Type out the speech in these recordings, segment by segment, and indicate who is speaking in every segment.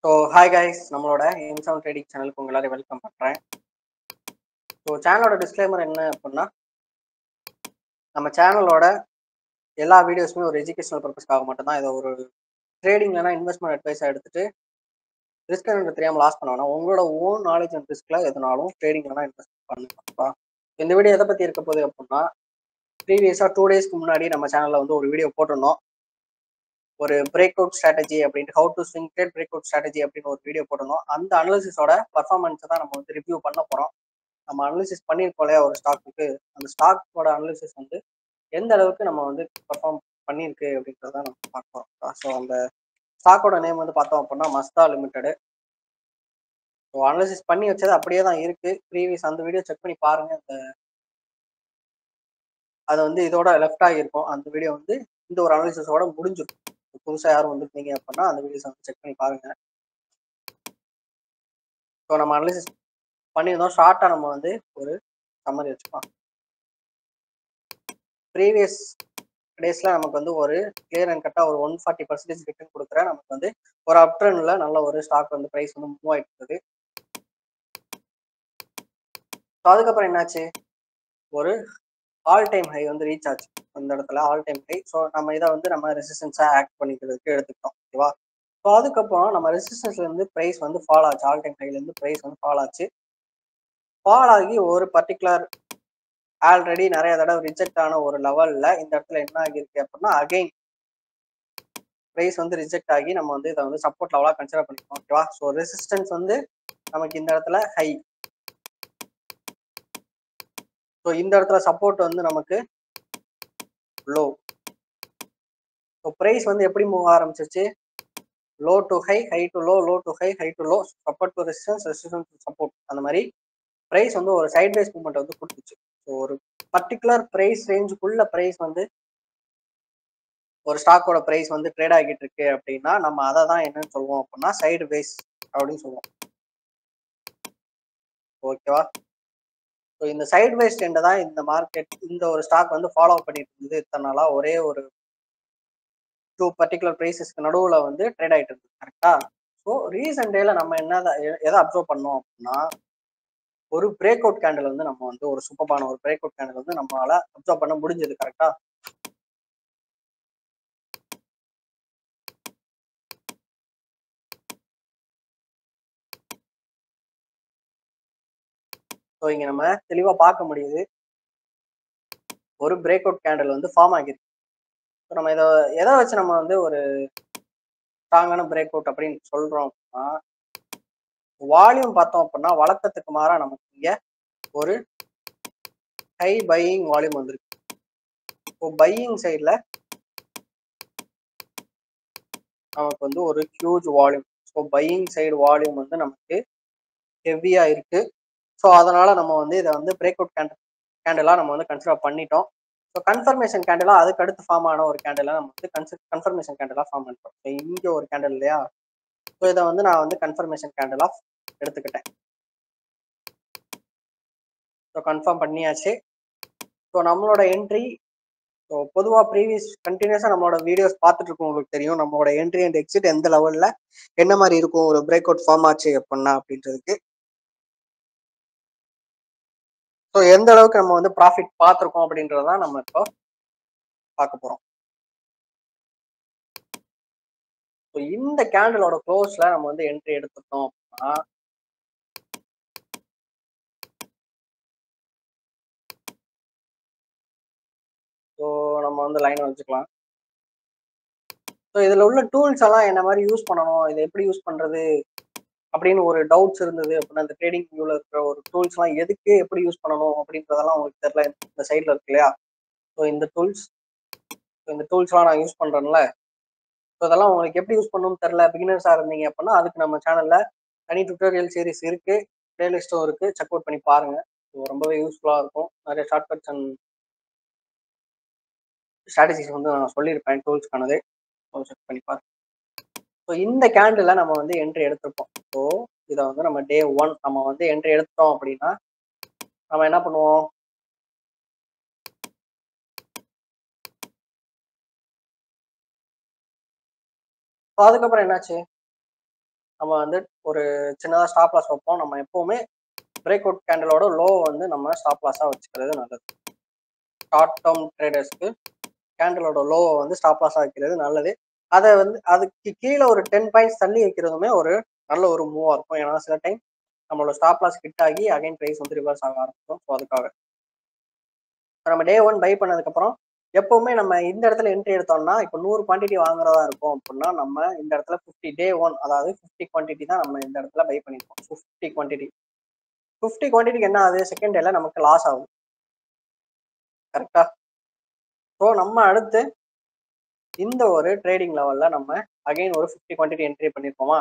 Speaker 1: So hi guys, நம்மளோட இன்சவுண்ட் trading சேனலுக்கு உங்க எல்லாரையும் வெல்கம் பண்ணுறேன். ஸோ சேனலோட டிஸ்க்ளைமர் என்ன அப்படின்னா, நம்ம சேனலோட எல்லா வீடியோஸுமே ஒரு எஜுகேஷனல் பர்பஸ்க்காக மட்டும்தான். இதை ஒரு ட்ரேடிங்லனா இன்வெஸ்ட்மெண்ட் அட்வைஸாக எடுத்துட்டு ரிஸ்க் என்று தெரியாமல் லாஸ் பண்ண வேணாம். உங்களோட ஓன் நாலேஜ் அண்ட் ரிஸ்கில் எதுனாலும் ட்ரேடிங்லனா இன்வெஸ்ட் பண்ணுங்கப்பா. இந்த வீடியோ எதை பற்றி இருக்க போகுது அப்படின்னா, ப்ரீவியஸாக 2 டேஸ்க்கு முன்னாடி நம்ம சேனலில் வந்து ஒரு வீடியோ போட்டிருந்தோம். ஒரு பிரேக் அவுட் ஸ்ட்ராட்டஜி அப்படின்ட்டு, how to swing trade break out strategy அப்படின்னு ஒரு வீடியோ போட்டிருந்தோம். அந்த அனாலிசிஸோட பர்ஃபார்மன்ஸை தான் நம்ம வந்து ரிவ்யூ பண்ண போகிறோம். நம்ம அனாலிசிஸ் பண்ணியிருக்கோம் இல்லையா ஒரு ஸ்டாக்குக்கு, அந்த ஸ்டாக்கோட அனாலிசிஸ் வந்து எந்த அளவுக்கு நம்ம வந்து பர்ஃபார்ம் பண்ணியிருக்கு அப்படின்றத நம்ம பார்க்குறோம். ஸோ அந்த ஸ்டாக்கோட நேம் வந்து பார்த்தோம் அப்படின்னா மஸ்தா லிமிடெடு. ஸோ அனாலிசிஸ் பண்ணி வச்சது அப்படியே தான் இருக்கு. ப்ரீவியஸ் அந்த வீடியோ செக் பண்ணி பாருங்க. அது வந்து இதோட லெஃப்ட் ஆகியிருக்கும். அந்த வீடியோ வந்து இந்த ஒரு அனாலிசிஸோட முடிஞ்சிருக்கும். புதுசாக யாரும் வந்துருந்தீங்க அப்படின்னா அந்த வீடியோஸ் வந்து செக் பண்ணி பாருங்க. ஸோ நம்ம அனாலிசிஸ் பண்ணியிருந்தோம். ஷார்ட்டாக நம்ம வந்து ஒரு சம்மரி வச்சுக்கலாம். ப்ரீவியஸ் டேஸ்ல நமக்கு வந்து ஒரு கிளியர் அண்ட் கட்டா ஒரு 140% ரிட்டர்ன் கொடுக்குற நமக்கு வந்து ஒரு அப்ட்ரெண்ட்ல நல்ல ஒரு ஸ்டாக் வந்து பிரைஸ் வந்து மூவ் ஆயிட்டு இருக்குது. ஸோ அதுக்கப்புறம் என்னாச்சு, ஒரு ஆல் டைம் ஹை வந்து ரீச் ஆச்சு அந்த இடத்துல, ஆல் டைம் ஹை. ஸோ நம்ம இதை வந்து நம்ம ரெசிஸ்டன்ஸா ஆக்ட் பண்ணிக்கிறதுக்கு எடுத்துக்கிட்டோம், ஓகேவா. ஸோ அதுக்கப்புறம் நம்ம ரெசிஸ்டன்ஸ்ல இருந்து பிரைஸ் வந்து ஃபால் ஆச்சு. ஆல் டைம் ஹைல இருந்து பிரைஸ் வந்து ஃபால் ஆச்சு. ஃபால் ஆகி ஒரு பர்டிகுலர் ஆல்ரெடி நிறைய தடவை ரிஜெக்ட் ஆன ஒரு லெவல்ல இந்த இடத்துல என்ன ஆகிருக்கு அப்படின்னா, அகைன் பிரைஸ் வந்து ரிஜெக்ட் ஆகி நம்ம வந்து இதை வந்து சப்போர்ட் லெவலா கன்சிடர் பண்ணிக்கணும், ஓகேவா. ஸோ ரெசிஸ்டன்ஸ் வந்து நமக்கு இந்த இடத்துல ஹை. ஸோ இந்த இடத்துல சப்போர்ட் வந்து நமக்கு லோ. ஸோ பிரைஸ் வந்து எப்படி மூவ் ஆரம்பிச்சிச்சு, low to high, high to low, low to high, high to low, support to resistance, resistance to support. அந்த மாதிரி பிரைஸ் வந்து ஒரு சைட் வைஸ் மூவ்மெண்ட் வந்து கொடுத்துச்சு. ஸோ ஒரு பர்டிகுலர் பிரைஸ் ரேஞ்சுக்குள்ள பிரைஸ் வந்து ஒரு ஸ்டாக்கோட பிரைஸ் வந்து ட்ரேட் ஆகிட்டு இருக்கு அப்படின்னா நம்ம அதை தான் என்னன்னு சொல்லுவோம் அப்படின்னா சைடு வேஸ் அப்படின்னு சொல்லுவோம், ஓகேவா. ஸோ இந்த சைட் வேஸ் ட்ரெண்டை தான் இந்த மார்க்கெட், இந்த ஒரு ஸ்டாக் வந்து ஃபாலோ பண்ணிட்டு இருந்தது இத்தனை நாளா. ஒரே ஒரு 2 பர்டிகுலர் பிரைசஸ்க்கு நடுவில் வந்து ட்ரேட் ஆகிட்டு இருந்தது, கரெக்டா. ஸோ ரீசன்ட் டேல நம்ம எதை அப்சர்வ் பண்ணோம் அப்படின்னா, ஒரு பிரேக் அவுட் கேண்டில் வந்து நம்ம வந்து ஒரு சூப்பரான ஒரு பிரேக் அவுட் கேண்டில் வந்து நம்மளால அப்சர்வ் பண்ண முடிஞ்சது, கரெக்டா. ஸோ இங்க நம்ம தெளிவா பார்க்க முடியுது, ஒரு பிரேக் அவுட் கேண்டில் வந்து ஃபார்ம் ஆகிருக்கு. ஸோ நம்ம எதை வச்சு நம்ம வந்து ஒரு ஸ்ட்ராங்கான பிரேக் அவுட் அப்படின்னு சொல்றோம் அப்படின்னா, வால்யூம் பார்த்தோம் அப்படின்னா வழக்கத்துக்கு மாறா நமக்கு இங்க ஒரு ஹை பையிங் வால்யூம் வந்திருக்கு. இப்போ பையிங் சைட்ல நமக்கு வந்து ஒரு huge volume. So buying side volume வந்து நமக்கு ஹெவியா இருக்கு. ஸோ அதனால நம்ம வந்து இதை வந்து பிரேக் அவுட் கேண்டலா நம்ம வந்து கன்சிடர் பண்ணிட்டோம். ஸோ கன்ஃபர்மேஷன் கேண்டலா அதுக்கு அடுத்து ஃபார்ம் ஆன ஒரு கேண்டலா நம்ம வந்து கன்ஃபர்மேஷன் கேண்டலா ஃபார்ம் பண்ணிட்டோம். ஸோ இங்கே ஒரு கேண்டல் இல்லையா, ஸோ இதை வந்து நான் வந்து கன்ஃபர்மேஷன் கேண்டலா எடுத்துக்கிட்டேன். ஸோ கன்ஃபார்ம் பண்ணியாச்சு. ஸோ நம்மளோட என்ட்ரி, ஸோ பொதுவாக ப்ரீவியஸ் கண்டினியூஸாக நம்மளோட வீடியோஸ் பார்த்துட்டு இருக்கோம், உங்களுக்கு தெரியும் நம்மளோட என்ட்ரி அண்ட் எக்ஸிட் எந்த லெவலில் என்ன மாதிரி இருக்கும் ஒரு பிரேக் அவுட் ஃபார்ம் ஆச்சு அப்படின்னா அப்படின்றதுக்கு. ஸோ எந்த அளவுக்கு நம்ம வந்து ப்ராஃபிட் பார்த்துருக்கோம் அப்படின்றதான் நம்ம இப்போ பார்க்க போகிறோம். ஸோ இந்த கேண்டலோட க்ளோஸ்ல நம்ம வந்து என்ட்ரி எடுத்துட்டோம் அப்படின்னா, ஸோ நம்ம வந்து லைனை வச்சுக்கலாம். ஸோ இதில் உள்ள டூல்ஸ் எல்லாம் என்ன மாதிரி யூஸ் பண்ணணும், இதை எப்படி யூஸ் பண்ணுறது அப்படின்னு ஒரு டவுட்ஸ் இருந்தது அப்படின்னா, இந்த ட்ரேடிங் வியூவில் இருக்கிற ஒரு டூல்ஸ்லாம் எதுக்கு எப்படி யூஸ் பண்ணணும் அப்படின்றதெல்லாம் உங்களுக்கு தெரியல. இந்த சைடில் இருக்கு இல்லையா, ஸோ இந்த டூல்ஸ்லாம் நான் யூஸ் பண்ணுறேன்ல. ஸோ அதெல்லாம் உங்களுக்கு எப்படி யூஸ் பண்ணணும்னு தெரியல, பிகினர்ஸாக இருந்தீங்க அப்படின்னா அதுக்கு நம்ம சேனலில் தனி டுட்டோரியல் சீரிஸ் இருக்குது, பிளேலிஸ்ட்டும் இருக்குது, செக் அவுட் பண்ணி பாருங்கள். ஸோ ரொம்பவே யூஸ்ஃபுல்லாக இருக்கும். நிறைய ஷார்ட்கட்ஸ் அண்ட் ஸ்ட்ராட்டஜிஸ் வந்து நான் சொல்லியிருப்பேன் டூல்ஸ்க்கானது. செக் பண்ணி பாருங்க. ஸோ இந்த கேண்டில் நம்ம வந்து என்ட்ரி எடுத்திருப்போம். ஸோ இதை வந்து நம்ம டே 1 நம்ம வந்து என்ட்ரி எடுத்தோம் அப்படின்னா நம்ம என்ன பண்ணுவோம், ஸோ அதுக்கப்புறம் என்னாச்சு, நம்ம வந்து ஒரு சின்னதாக ஸ்டாப் லாஸ் வைப்போம். நம்ம எப்பவுமே பிரேக் அவுட் கேண்டலோட லோ வந்து நம்ம ஸ்டாப் லாஸாக வச்சுக்கிறது நல்லது. ஷார்ட் டேர்ம் ட்ரேடர்ஸ்க்கு கேண்டலோட லோவை வந்து ஸ்டாப் லாஸாக வைக்கிறது நல்லது. அதை வந்து அதுக்கு கீழே ஒரு 10 பாயிண்ட்ஸ் தள்ளி வைக்கிறதுமே ஒரு நல்ல ஒரு மூவாக இருக்கும். ஏன்னா சில டைம் நம்மளோட ஸ்டாப் லாஸ் ஹிட் ஆகி அகைன் ப்ரைஸ் வந்து ரிவர்ஸ் ஆக ஆரம்பிக்கும். ஸோ அதுக்காக நம்ம டே 1 பை பண்ணதுக்கப்புறம் எப்பவுமே நம்ம இந்த இடத்துல என்ட்ரி எடுத்தோம்னா இப்போ 100 குவான்டிட்டி வாங்குறதா இருக்கும் அப்படின்னா நம்ம இந்த இடத்துல 50 டே 1 அதாவது 50 குவான்டிட்டி தான் நம்ம இந்த இடத்துல பை பண்ணிருக்கோம். 50 குவான்டிட்டி 50 குவான்டிட்டிக்கு என்ன ஆகுது, செகண்ட் டேல நமக்கு லாஸ் ஆகும். கரெக்டா? ஸோ நம்ம அடுத்து இந்த ஒரு ட்ரேடிங் லெவல்ல நம்ம அகைன் ஒரு 50 குவான்டிட்டி என்ட்ரி பண்ணிருக்கோமா.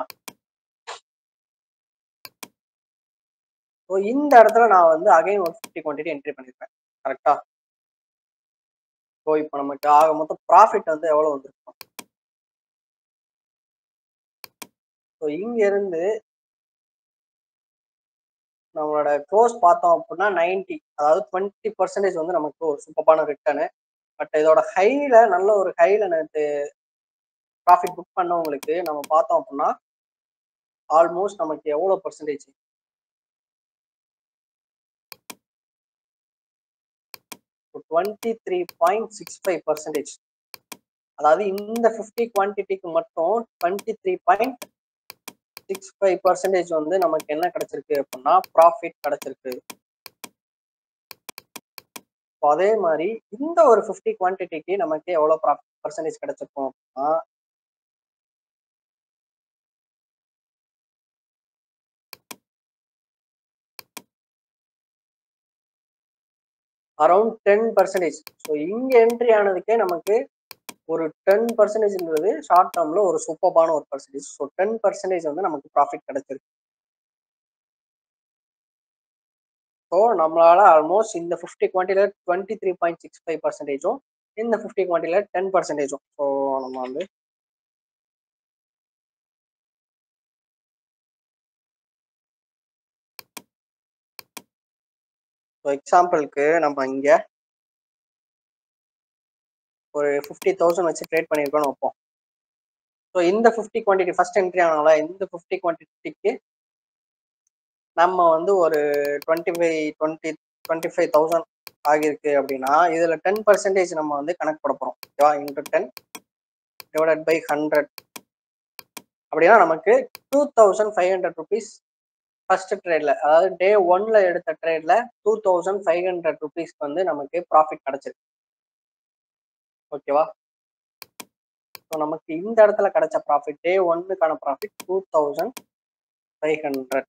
Speaker 1: ஸோ இந்த இடத்துல நான் வந்து அகைன் ஒரு 50 குவான்டிட்டி என்ட்ரி பண்ணிருப்பேன். கரெக்டா? ஸோ இப்போ நமக்கு ஆக மொத்தம் ப்ராஃபிட் வந்து எவ்வளவு வந்திருக்கும். ஸோ இங்க இருந்து நம்மளோட க்ளோஸ் பார்த்தோம் அப்படின்னா 90, அதாவது 20% வந்து நமக்கு ஒரு சூப்பரான ரிட்டர்னு. பட் இதோட ஹைல நல்ல ஒரு ஹைல நேற்று ப்ராஃபிட் புக் பண்ணவங்களுக்கு நம்ம பார்த்தோம் அப்படின்னா ஆல்மோஸ்ட் நமக்கு எவ்வளோ பர்சன்டேஜ், 23.65%. அதாவது இந்த 50 குவான்டிட்டிக்கு மட்டும் 23.65% வந்து நமக்கு என்ன கிடைச்சிருக்கு அப்படின்னா ப்ராஃபிட் கிடைச்சிருக்கு. அதே மாதிரி இந்த ஒரு 50 குவான்டிட்டிக்கு நமக்கு எவ்வளவு பர்சன்டேஜ் கிடைச்சிருக்கும் அப்படின்னா அரௌண்ட் 10%. ஸோ இங்க என்ட்ரி ஆனதுக்கே நமக்கு ஒரு 10%ன்றது ஷார்ட் டேர்ம்ல ஒரு சூப்பரான ஒரு பர்சன்டேஜ். ஸோ 10% வந்து நமக்கு ப்ராஃபிட் கிடைச்சிருக்கு. ஸோ நம்மளால ஆல்மோஸ்ட் இந்த 50 குவான்டிட்டியில 23.65%, இந்த 50 குவான்டிட்டியில 10%. ஸோ நம்ம வந்து எக்ஸாம்பிளுக்கு நம்ம இங்க ஒரு 50,000 வச்சு ட்ரேட் பண்ணியிருக்கோம்னு வைப்போம். ஸோ இந்த 50 குவான்டிட்டி ஃபர்ஸ்ட் என்ட்ரி ஆனால இந்த 50 குவான்டிட்டிக்கு நம்ம வந்து ஒரு 25,000 ஆகியிருக்கு அப்படின்னா இதுல 10% நம்ம வந்து கணக்கு போட போறோம். ஓகேவா? இன்டு 10 டிவைடட் பை 100 அப்படின்னா நமக்கு 2,500 ருபீஸ் ஃபர்ஸ்ட் ட்ரேட்ல, அதாவது டே 1ல எடுத்த ட்ரேட்ல 2,500 ருபீஸ்க்கு வந்து நமக்கு ப்ராஃபிட் கிடைச்சிருக்கு. ஓகேவா? ஸோ நமக்கு இந்த இடத்துல கிடைச்ச ப்ராஃபிட் டே 1க்கான ப்ராஃபிட் 2,500.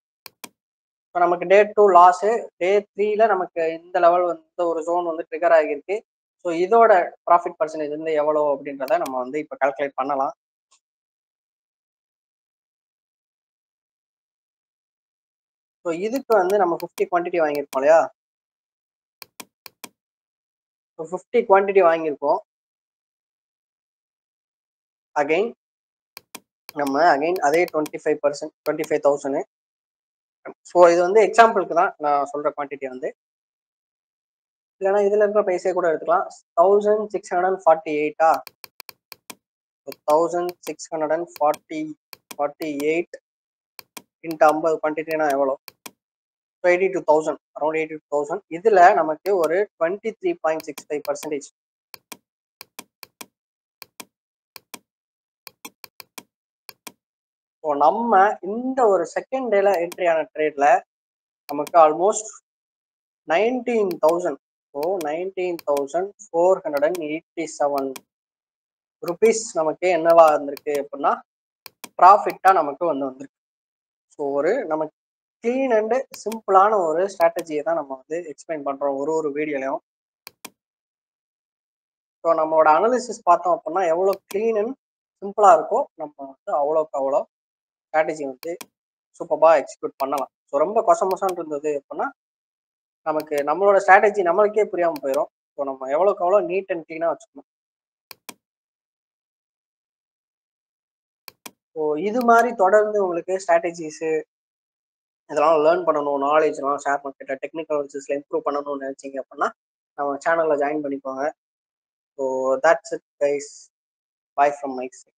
Speaker 1: ஸோ நமக்கு டே 2 லாஸு, டே 3ல நமக்கு இந்த லெவல் வந்து ஒரு ஜோன் வந்து ட்ரிகர் ஆகியிருக்கு. ஸோ இதோட ப்ராஃபிட் பர்சன்டேஜ் வந்து எவ்வளோ அப்படின்றத நம்ம வந்து இப்போ கால்குலேட் பண்ணலாம். ஸோ இதுக்கு வந்து நம்ம 50 குவான்டிட்டி வாங்கியிருக்கோம் இல்லையா? ஸோ 50 குவான்டிட்டி வாங்கியிருக்கோம். அகைன் நம்ம அதே 25%, 25,000. ஸோ இது வந்து எக்ஸாம்பிளுக்கு தான் நான் சொல்ற குவான்டிட்டி வந்து, இல்லைன்னா இதுல இருக்கிற பைசே கூட எடுத்துக்கலாம். 1648 1648 இன்ட்டு 50 குவான்டிட்டினா எவ்வளோ? 82,000, அரௌண்ட் 82,000. இதுல நமக்கு ஒரு 23.65%. ஸோ நம்ம இந்த ஒரு செகண்ட் டேல என்ட்ரி ஆன ட்ரேட்ல நமக்கு ஆல்மோஸ்ட் 19,000, ஸோ 19,487 ருபீஸ் நமக்கு என்னவா இருந்திருக்கு அப்படின்னா ப்ராஃபிட்டா நமக்கு வந்திருக்கு. ஸோ ஒரு நமக்கு கிளீன் அண்ட் சிம்பிளான ஒரு ஸ்ட்ராட்டஜியை தான் நம்ம வந்து எக்ஸ்பிளைன் பண்றோம் ஒரு வீடியோலையும். ஸோ நம்மளோட அனாலிசிஸ் பார்த்தோம் அப்படின்னா எவ்வளோ கிளீன் அண்ட் சிம்பிளா இருக்கோ நம்ம வந்து அவ்வளோக்கு அவ்வளோ ஸ்ட்ராட்டஜி வந்து சூப்பராக எக்ஸிக்யூட் பண்ணலாம். ஸோ ரொம்ப கொசமொசான் இருந்தது அப்படின்னா நமக்கு நம்மளோட ஸ்ட்ராட்டஜி நம்மளுக்கே புரியாமல் போயிடும். ஸோ நம்ம எவ்வளோக்கு எவ்வளோ நீட் அண்ட் கிளீனாக வச்சுக்கணும். ஸோ இது மாதிரி தொடர்ந்து உங்களுக்கு ஸ்ட்ராட்டஜிஸு இதெல்லாம் லேர்ன் பண்ணணும், நாலேஜ்லாம் ஷேர் மார்க்கெட்டை டெக்னிக்கல் அனாலிசிஸ்ல இம்ப்ரூவ் பண்ணணும்னு நினைச்சீங்க அப்படின்னா நம்ம சேனலில் ஜாயின் பண்ணிக்கோங்க. So that's it guys. Bye from my side.